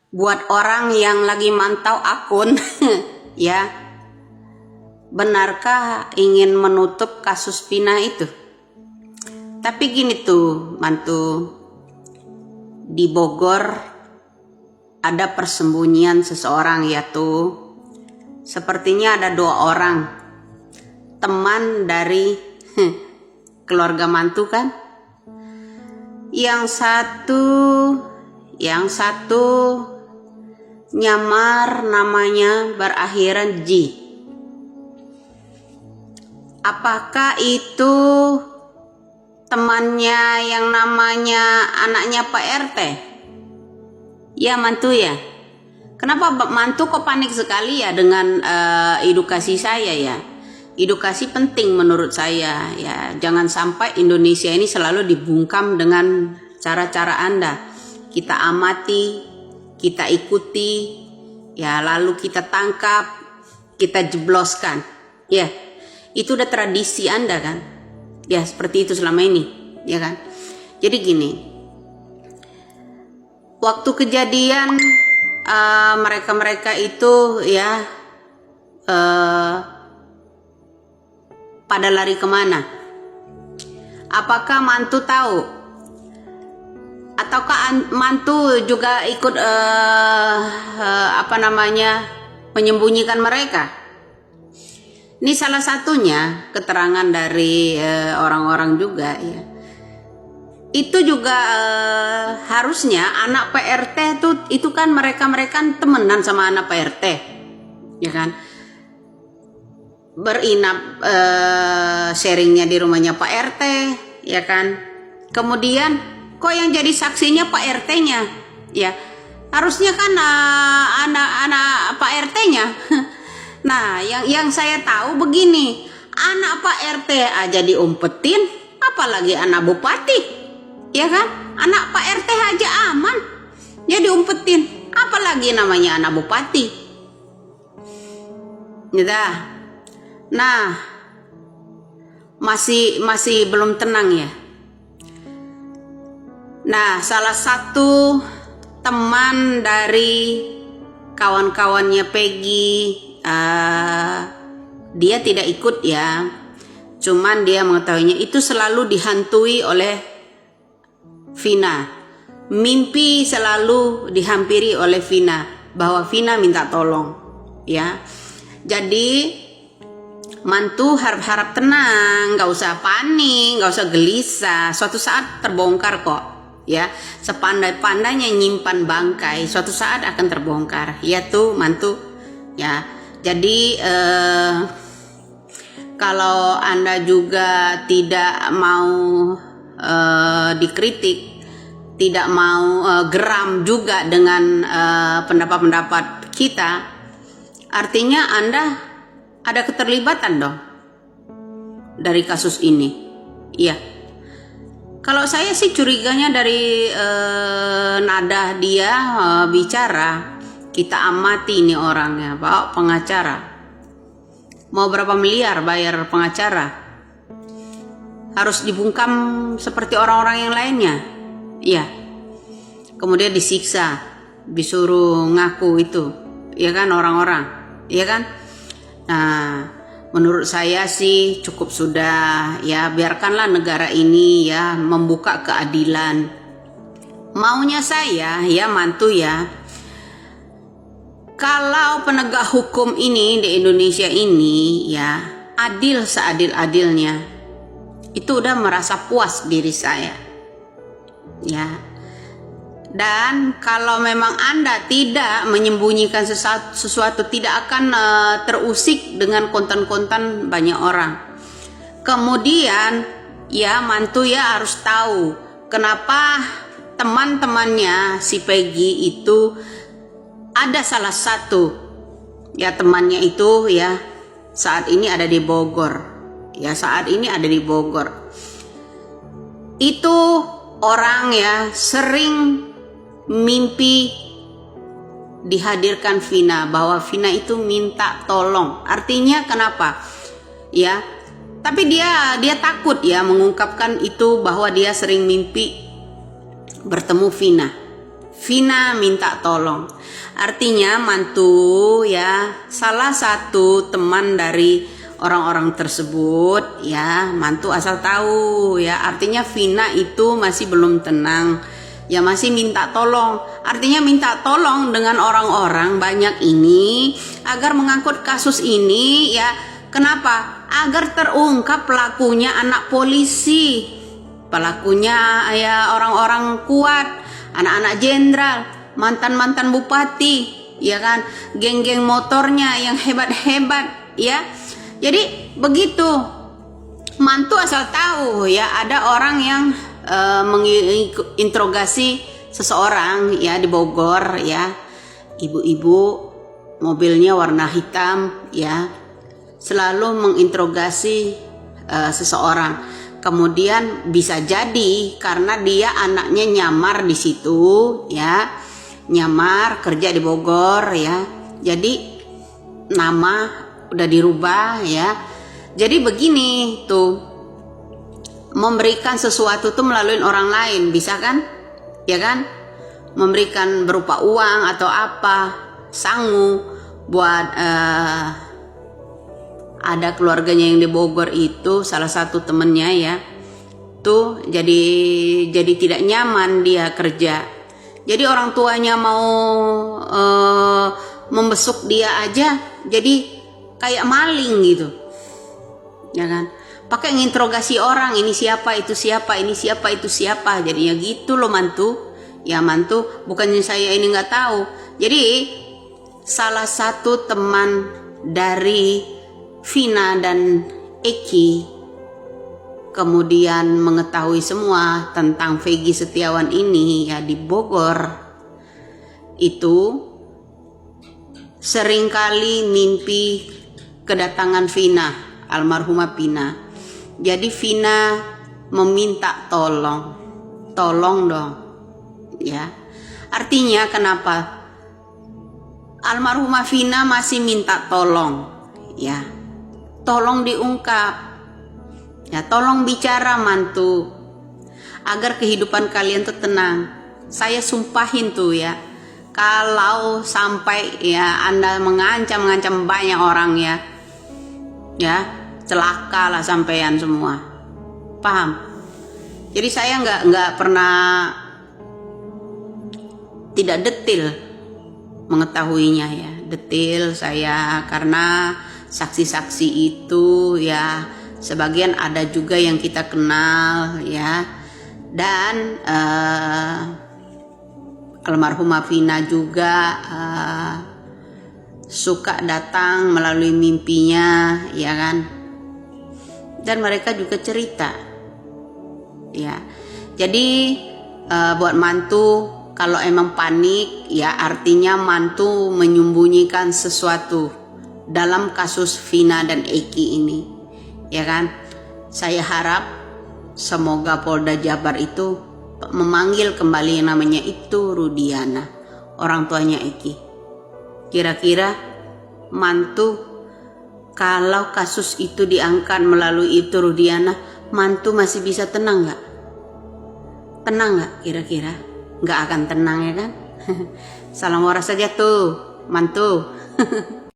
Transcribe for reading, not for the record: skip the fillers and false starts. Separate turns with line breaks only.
Buat orang yang lagi mantau akun, ya, benarkah ingin menutup kasus Vina itu? Tapi gini tuh, mantu, di Bogor ada persembunyian seseorang, yaitu sepertinya ada 2 orang teman dari keluarga mantu kan. Yang satu nyamar namanya berakhiran J. Apakah itu temannya yang namanya anaknya Pak RT? Ya, mantu ya. Kenapa mantu kok panik sekali ya dengan edukasi saya ya? Edukasi penting menurut saya ya. Jangan sampai Indonesia ini selalu dibungkam dengan cara-cara Anda. Kita amati, kita ikuti, ya, lalu kita tangkap, kita jebloskan. Ya, itu udah tradisi Anda kan? Ya, seperti itu selama ini, ya kan? Jadi gini, waktu kejadian mereka itu ya pada lari kemana? Apakah mantu tahu? Ataukah mantu juga ikut menyembunyikan mereka? Ini salah satunya keterangan dari orang-orang juga ya. Itu juga harusnya anak PRT itu kan mereka temenan sama anak PRT, ya kan? Berinap sharingnya di rumahnya Pak RT, ya kan? Kemudian kok yang jadi saksinya Pak RT-nya, ya? Harusnya kan anak Pak RT-nya. Nah, yang saya tahu begini, anak Pak RT aja diumpetin, apalagi anak bupati, ya kan? Anak Pak RT aja aman, ya diumpetin, apalagi namanya anak bupati. Gitu. Nah, masih belum tenang ya. Nah, salah satu teman dari kawan-kawannya Peggy, dia tidak ikut ya. Cuman dia mengetahuinya itu selalu dihantui oleh Vina. Mimpi selalu dihampiri oleh Vina, bahwa Vina minta tolong, ya. Jadi mantu harap tenang, nggak usah panik, nggak usah gelisah. Suatu saat terbongkar kok, ya. Sepandai-pandainya nyimpan bangkai, suatu saat akan terbongkar, ya tuh mantu, ya. Jadi kalau Anda juga tidak mau dikritik, tidak mau geram juga dengan pendapat-pendapat kita, artinya Anda ada keterlibatan dong dari kasus ini. Iya. Kalau saya sih curiganya dari nada dia bicara, kita amati ini orangnya, Pak pengacara. Mau berapa miliar bayar pengacara? Harus dibungkam seperti orang-orang yang lainnya. Iya. Kemudian disiksa, disuruh ngaku itu, ya kan orang-orang, ya kan? Nah, menurut saya sih cukup sudah ya, biarkanlah negara ini ya membuka keadilan. Maunya saya ya mantu ya, kalau penegak hukum ini di Indonesia ini ya adil seadil-adilnya, itu udah merasa puas diri saya ya. Dan kalau memang Anda tidak menyembunyikan sesuatu, tidak akan terusik dengan konten-konten banyak orang. Kemudian ya mantu ya harus tahu kenapa teman-temannya si Peggy itu, ada salah satu ya temannya itu ya saat ini ada di Bogor. Ya, saat ini ada di Bogor. Itu orang ya sering mimpi dihadirkan Vina, bahwa Vina itu minta tolong. Artinya kenapa? Ya, tapi dia takut ya mengungkapkan itu, bahwa dia sering mimpi bertemu Vina. Vina minta tolong. Artinya mantu ya, salah satu teman dari orang-orang tersebut ya, mantu asal tahu ya. Artinya Vina itu masih belum tenang. Ya masih minta tolong. Artinya minta tolong dengan orang-orang banyak ini agar mengangkut kasus ini ya. Kenapa? Agar terungkap pelakunya anak polisi. Pelakunya ya orang-orang kuat, anak-anak jenderal, mantan-mantan bupati, ya kan, geng-geng motornya yang hebat-hebat, ya. Jadi begitu, mantu asal tahu ya ada orang yang menginterogasi seseorang ya di Bogor ya, ibu-ibu mobilnya warna hitam ya, selalu menginterogasi seseorang. Kemudian bisa jadi karena dia anaknya nyamar di situ ya, nyamar kerja di Bogor ya, jadi nama udah dirubah ya. Jadi begini tuh, memberikan sesuatu tuh melalui orang lain bisa kan, ya kan, memberikan berupa uang atau apa, sangu buat ada keluarganya yang di Bogor itu, salah satu temennya ya, tuh jadi tidak nyaman dia kerja. Jadi orang tuanya mau membesuk dia aja, jadi kayak maling gitu, ya kan? Pakai nginterogasi orang, ini siapa, itu siapa, ini siapa, itu siapa. Jadinya gitu loh mantu. Ya mantu, bukannya saya ini nggak tahu. Jadi salah satu teman dari Vina dan Eki kemudian mengetahui semua tentang Vegi Setiawan ini ya di Bogor, itu seringkali mimpi kedatangan Vina, almarhumah Vina. Jadi Vina meminta tolong dong ya. Artinya kenapa almarhumah Vina masih minta tolong ya, tolong diungkap ya, tolong bicara mantu agar kehidupan kalian tuh tenang. Saya sumpahin tuh ya, kalau sampai ya Anda mengancam banyak orang ya celaka lah sampean semua, paham? Jadi saya nggak pernah tidak detil mengetahuinya ya, detil saya karena saksi-saksi itu ya sebagian ada juga yang kita kenal ya, dan almarhumah Vina juga suka datang melalui mimpinya ya kan, dan mereka juga cerita ya. Jadi buat mantu kalau emang panik ya, artinya mantu menyembunyikan sesuatu dalam kasus Vina dan Eki ini ya kan. Saya harap semoga Polda Jabar itu memanggil kembali yang namanya itu Rudiana, orang tuanya Eki. Kira-kira mantu kalau kasus itu diangkat melalui itu Rudiana, mantu masih bisa tenang nggak? Tenang nggak kira-kira? Nggak akan tenang ya kan. Salam waras saja tuh mantu.